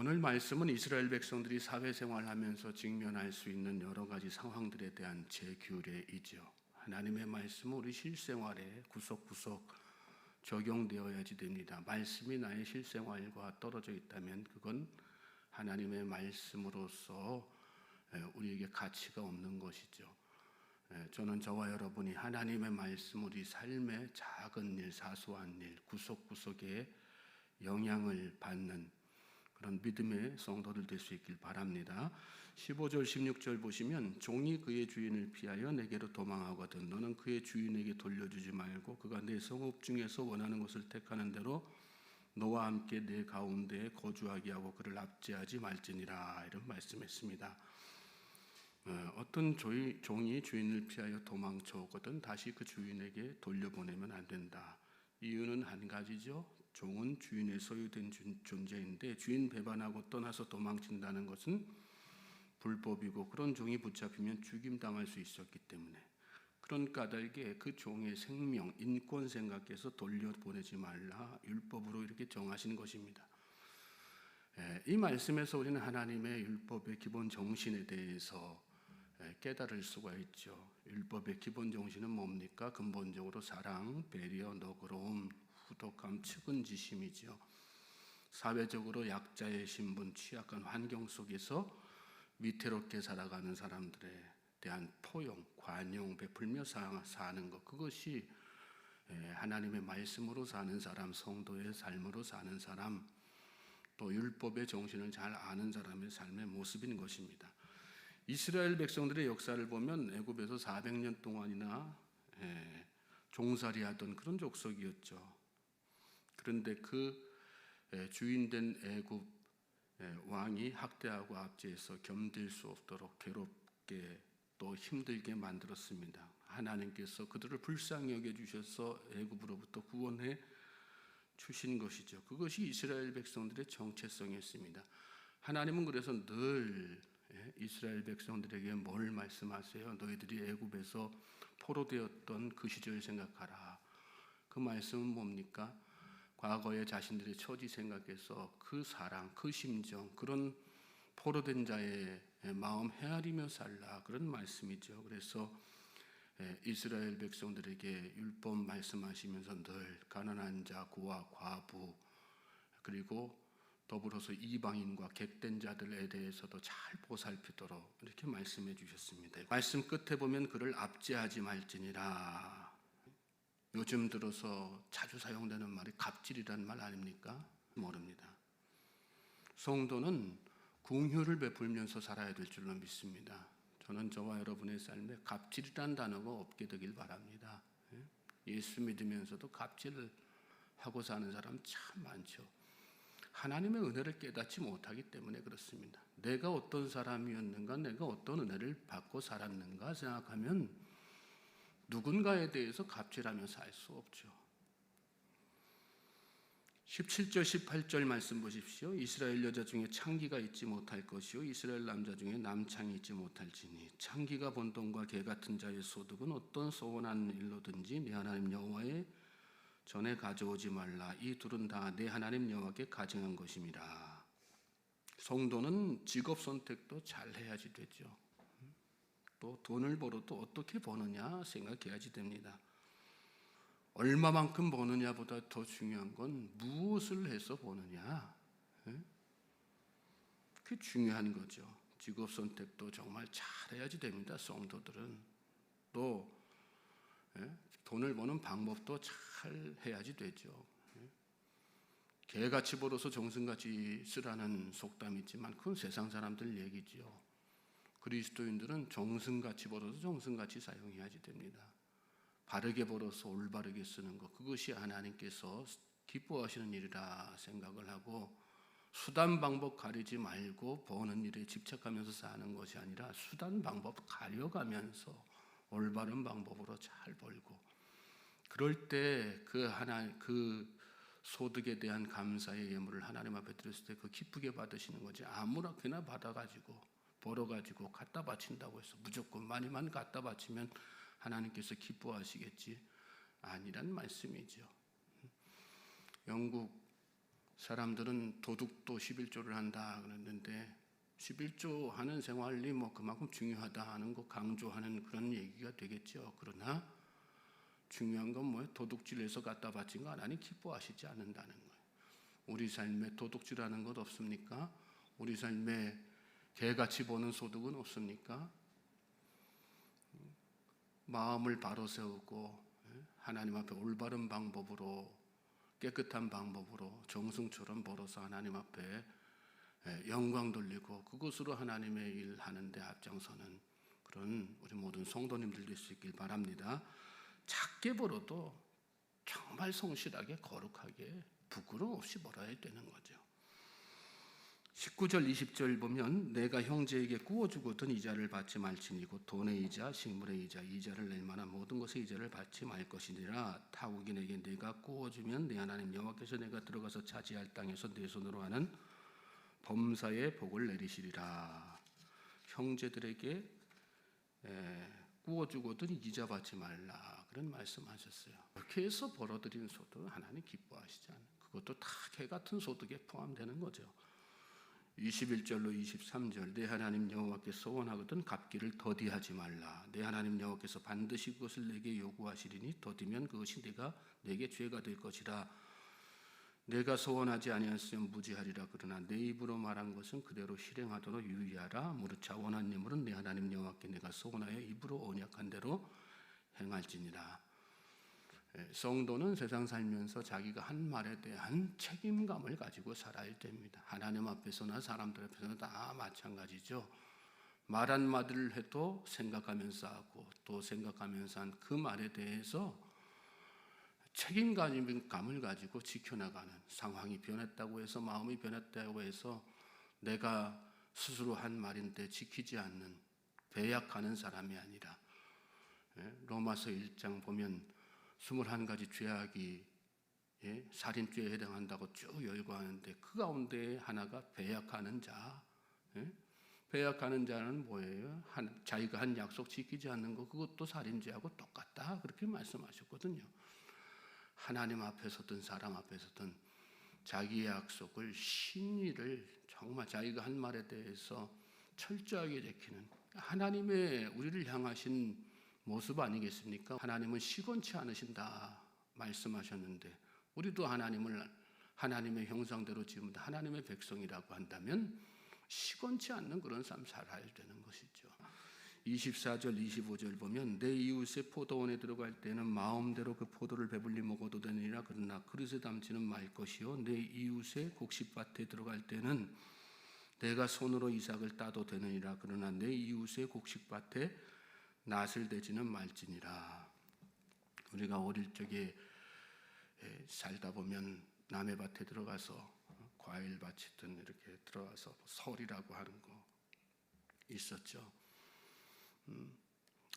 오늘 말씀은 이스라엘 백성들이 사회생활하면서 직면할 수 있는 여러 가지 상황들에 대한 재규례이죠. 하나님의 말씀은 우리 실생활에 구석구석 적용되어야지 됩니다. 말씀이 나의 실생활과 떨어져 있다면 그건 하나님의 말씀으로서 우리에게 가치가 없는 것이죠. 저는 저와 여러분이 하나님의 말씀, 우리 삶의 작은 일, 사소한 일, 구석구석에 영향을 받는 그런 믿음의 성도들 될 수 있길 바랍니다. 15절 16절 보시면 종이 그의 주인을 피하여 내게로 도망하거든 너는 그의 주인에게 돌려주지 말고 그가 내 성읍 중에서 원하는 곳을 택하는 대로 너와 함께 내 가운데에 거주하게 하고 그를 압제하지 말지니라, 이런 말씀했습니다. 어떤 종이 주인을 피하여 도망쳐 오거든 다시 그 주인에게 돌려보내면 안 된다. 이유는 한 가지죠. 종은 주인의 소유된 존재인데 주인 배반하고 떠나서 도망친다는 것은 불법이고 그런 종이 붙잡히면 죽임당할 수 있었기 때문에, 그런 까닭에 그 종의 생명, 인권 생각해서 돌려보내지 말라 율법으로 이렇게 정하신 것입니다. 이 말씀에서 우리는 하나님의 율법의 기본 정신에 대해서 깨달을 수가 있죠. 율법의 기본 정신은 뭡니까? 근본적으로 사랑, 배려, 너그러움, 후덕함, 측은지심이죠. 사회적으로 약자의 신분, 취약한 환경 속에서 위태롭게 살아가는 사람들에 대한 포용, 관용 베풀며 사는 것, 그것이 하나님의 말씀으로 사는 사람, 성도의 삶으로 사는 사람, 또 율법의 정신을 잘 아는 사람의 삶의 모습인 것입니다. 이스라엘 백성들의 역사를 보면 애굽에서 400년 동안이나 종살이하던 그런 족속이었죠. 그런데 그 주인된 애굽 왕이 학대하고 압제해서 견딜 수 없도록 괴롭게 또 힘들게 만들었습니다. 하나님께서 그들을 불쌍히 여겨주셔서 애굽으로부터 구원해 주신 것이죠. 그것이 이스라엘 백성들의 정체성이었습니다. 하나님은 그래서 늘 이스라엘 백성들에게 뭘 말씀하세요? 너희들이 애굽에서 포로되었던 그 시절 생각하라. 그 말씀은 뭡니까? 과거의 자신들의 처지 생각해서 그 사랑, 그 심정, 그런 포로된 자의 마음 헤아리며 살라, 그런 말씀이죠. 그래서 이스라엘 백성들에게 율법 말씀하시면서 늘 가난한 자, 고아, 과부, 그리고 더불어서 이방인과 객된 자들에 대해서도 잘 보살피도록 이렇게 말씀해 주셨습니다. 말씀 끝에 보면 그를 압제하지 말지니라. 요즘 들어서 자주 사용되는 말이 갑질이라는 말 아닙니까? 모릅니다. 성도는 긍휼을 베풀면서 살아야 될 줄로 믿습니다. 저는 저와 여러분의 삶에 갑질이라는 단어가 없게 되길 바랍니다. 예수 믿으면서도 갑질을 하고 사는 사람 참 많죠. 하나님의 은혜를 깨닫지 못하기 때문에 그렇습니다. 내가 어떤 사람이었는가, 내가 어떤 은혜를 받고 살았는가 생각하면 누군가에 대해서 갑질하며 살 수 없죠. 17절 18절 말씀 보십시오. 이스라엘 여자 중에 창기가 있지 못할 것이요 이스라엘 남자 중에 남창이 있지 못할지니 창기가 본 돈과 개 같은 자의 소득은 어떤 소원한 일로든지 내 하나님 여호와의 전에 가져오지 말라. 이 둘은 다 내 하나님 여호와께 가증한 것임이라. 성도는 직업 선택도 잘 해야지 되죠. 또 돈을 벌어도 어떻게 버느냐 생각해야지 됩니다. 얼마만큼 버느냐보다 더 중요한 건 무엇을 해서 버느냐, 그게 중요한 거죠. 직업 선택도 정말 잘해야지 됩니다. 성도들은 또 돈을 버는 방법도 잘 해야지 되죠. 개같이 벌어서 정승같이 쓰라는 속담이 있지만 그건 세상 사람들 얘기죠. 그리스도인들은 정승같이 벌어서 정승같이 사용해야지 됩니다. 바르게 벌어서 올바르게 쓰는 것, 그것이 하나님께서 기뻐하시는 일이라 생각을 하고 수단 방법 가리지 말고 버는 일에 집착하면서 사는 것이 아니라 수단 방법 가려가면서 올바른 방법으로 잘 벌고, 그럴 때 그 소득에 대한 감사의 예물을 하나님 앞에 드렸을 때 그 기쁘게 받으시는 거지. 아무렇게나 받아가지고 벌어가지고 갖다 바친다고 해서 무조건 많이만 갖다 바치면 하나님께서 기뻐하시겠지? 아니란 말씀이죠. 영국 사람들은 도둑도 11조를 한다 그랬는데 11조 하는 생활이 뭐 그만큼 중요하다 하는 거 강조하는 그런 얘기가 되겠죠. 그러나 중요한 건 뭐예요? 도둑질해서 갖다 바친 거 하나님 기뻐하시지 않는다는 거예요. 우리 삶에 도둑질하는 것 없습니까? 우리 삶에 개같이 보는 소득은 없습니까? 마음을 바로 세우고 하나님 앞에 올바른 방법으로 깨끗한 방법으로 정승처럼 벌어서 하나님 앞에 영광 돌리고 그것으로 하나님의 일 하는데 앞장서는 그런 우리 모든 성도님들 될 수 있길 바랍니다. 작게 벌어도 정말 성실하게 거룩하게 부끄러움 없이 벌어야 되는 거죠. 19절 20절 보면 내가 형제에게 구워주거든 이자를 받지 말지니고 돈의 이자 식물의 이자 이자를 낼 만한 모든 것의 이자를 받지 말 것이니라. 타국인에게 내가 구워주면 내 하나님 여호와께서 내가 들어가서 차지할 땅에서 내 손으로 하는 범사의 복을 내리시리라. 형제들에게 구워주거든 이자 받지 말라 그런 말씀하셨어요. 그렇게 해서 벌어들인 소득 하나님 기뻐하시지 않아요. 그것도 다 개같은 소득에 포함되는 거죠. 21절로 23절 내 하나님 여호와께서 소원하거든 갚기를 더디하지 말라. 내 하나님 여호와께서 반드시 그것을 내게 요구하시리니 더디면 그것이 내게 죄가 될 것이라. 내가 소원하지 아니하였으면 무지하리라. 그러나 내 입으로 말한 것은 그대로 실행하도록 유의하라. 무릇 자원한 예물은 내 하나님 여호와께 내가 소원하여 입으로 언약한 대로 행할지니라. 성도는 세상 살면서 자기가 한 말에 대한 책임감을 가지고 살아야 됩니다. 하나님 앞에서나 사람들 앞에서나 다 마찬가지죠. 말 한마디를 해도 생각하면서 하고 또 생각하면서 한 그 말에 대해서 책임감을 가지고 지켜나가는 상황이 변했다고 해서 마음이 변했다고 해서 내가 스스로 한 말인데 지키지 않는 배약하는 사람이 아니라 로마서 1장 보면 21가지 죄악이 살인죄에 해당한다고 쭉 열거하는데 그 가운데 하나가 배약하는 자. 배약하는 자는 뭐예요? 자기가 한 약속 지키지 않는 거 그것도 살인죄하고 똑같다 그렇게 말씀하셨거든요. 하나님 앞에서든 사람 앞에서든 자기의 약속을 신의를 정말 자기가 한 말에 대해서 철저하게 지키는 하나님의 우리를 향하신 모습 아니겠습니까? 하나님은 시건치 않으신다 말씀하셨는데 우리도 하나님을 하나님의 형상대로 지은 하나님의 백성이라고 한다면 시건치 않는 그런 삶 살아야 되는 것이죠. 24절 25절 보면 내 이웃의 포도원에 들어갈 때는 마음대로 그 포도를 배불리 먹어도 되느니라. 그러나 그릇에 담지는 말 것이요 내 이웃의 곡식밭에 들어갈 때는 내가 손으로 이삭을 따도 되느니라. 그러나 내 이웃의 곡식밭에 낫을 대지는 말지니라. 우리가 어릴 적에 살다 보면 남의 밭에 들어가서 과일밭이든 이렇게 들어가서 설이라고 하는 거 있었죠.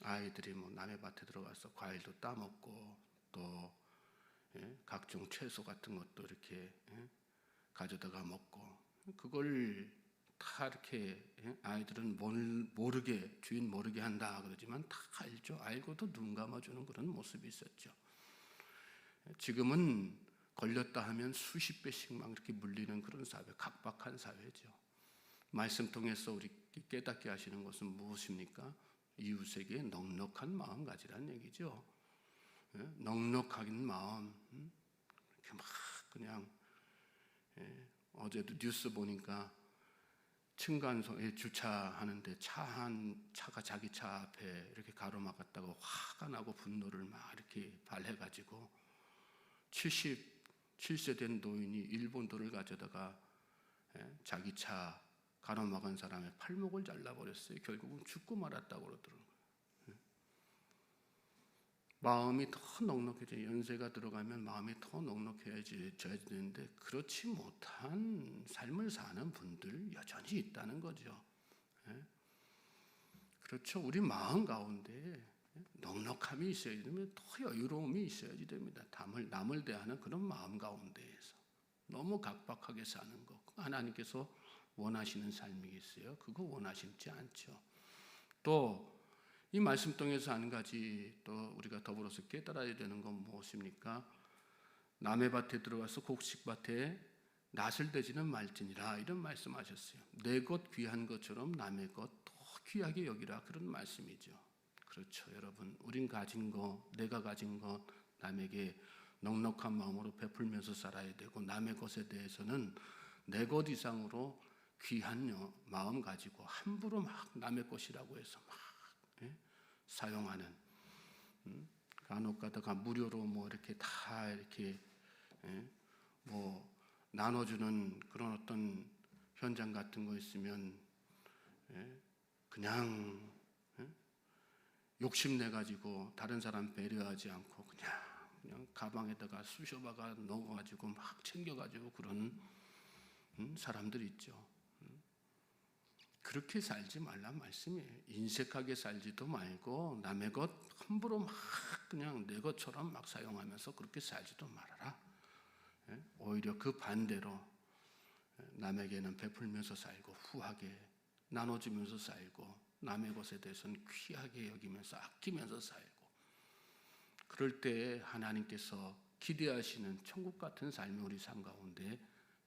아이들이 뭐 남의 밭에 들어가서 과일도 따먹고 또 각종 채소 같은 것도 이렇게 가져다가 먹고 그걸 다 이렇게 아이들은 모르게 주인 모르게 한다 그러지만 다 알죠. 알고도 눈 감아주는 그런 모습이 있었죠. 지금은 걸렸다 하면 수십 배씩 막 이렇게 물리는 그런 사회, 각박한 사회죠. 말씀 통해서 우리 깨닫게 하시는 것은 무엇입니까? 이웃에게 넉넉한 마음 가지라는 얘기죠. 넉넉한 마음, 이렇게 막 그냥 어제도 뉴스 보니까 층간소에 주차하는데 차가 자기 차 앞에 이렇게 가로막았다고 화가 나고 분노를 막 이렇게 발해가지고 77세 된 노인이 일본도를 가져다가 자기 차 가로막은 사람의 팔목을 잘라버렸어요. 결국은 죽고 말았다고 그러더라고요. 마음이 더 넉넉해져 연세가 들어가면 마음이 더 넉넉해져야 되는데 그렇지 못한 삶을 사는 분들 여전히 있다는 거죠. 그렇죠. 우리 마음 가운데 넉넉함이 있어야 되면 더 여유로움이 있어야지 됩니다. 남을 대하는 그런 마음 가운데에서 너무 각박하게 사는 거 하나님께서 원하시는 삶이겠어요? 그거 원하시지 않죠. 또 이 말씀 통해서 한 가지 또 우리가 더불어서 깨달아야 되는 건 무엇입니까? 남의 밭에 들어가서 곡식밭에 낯을 대지는 말지니라 이런 말씀하셨어요. 내 것 귀한 것처럼 남의 것 더 귀하게 여기라 그런 말씀이죠. 그렇죠, 여러분. 우린 가진 거, 내가 가진 것 남에게 넉넉한 마음으로 베풀면서 살아야 되고 남의 것에 대해서는 내 것 이상으로 귀한 마음 가지고 함부로 막 남의 것이라고 해서 막 사용하는 간혹 가다가 무료로 뭐 이렇게 다 이렇게 뭐 나눠주는 그런 어떤 현장 같은 거 있으면 그냥 욕심내 가지고 다른 사람 배려하지 않고 그냥 가방에다가 쑤셔박아 넣어가지고 막 챙겨가지고 그런 사람들 있죠. 그렇게 살지 말란 말씀이에요. 인색하게 살지도 말고 남의 것 함부로 막 그냥 내 것처럼 막 사용하면서 그렇게 살지도 말아라. 오히려 그 반대로 남에게는 베풀면서 살고 후하게 나눠주면서 살고 남의 것에 대해서는 귀하게 여기면서 아끼면서 살고 그럴 때 하나님께서 기대하시는 천국 같은 삶이 우리 삶 가운데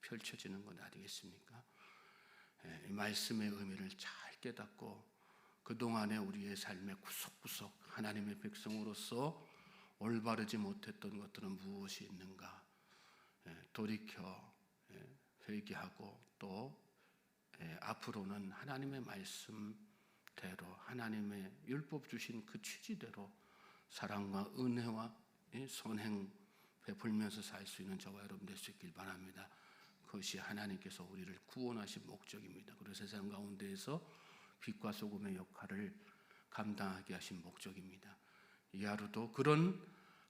펼쳐지는 것 아니겠습니까? 이 말씀의 의미를 잘 깨닫고 그동안에 우리의 삶의 구석구석 하나님의 백성으로서 올바르지 못했던 것들은 무엇이 있는가 돌이켜 회개하고 또 앞으로는 하나님의 말씀대로 하나님의 율법 주신 그 취지대로 사랑과 은혜와 선행 베풀면서 살 수 있는 저와 여러분 될 수 있길 바랍니다. 그것이 하나님께서 우리를 구원하신 목적입니다. 그리고 세상 가운데에서 빛과 소금의 역할을 감당하게 하신 목적입니다. 이 하루도 그런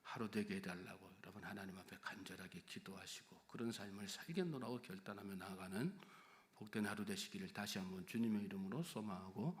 하루 되게 해달라고 여러분 하나님 앞에 간절하게 기도하시고 그런 삶을 살겠노라고 결단하며 나아가는 복된 하루 되시기를 다시 한번 주님의 이름으로 소망하고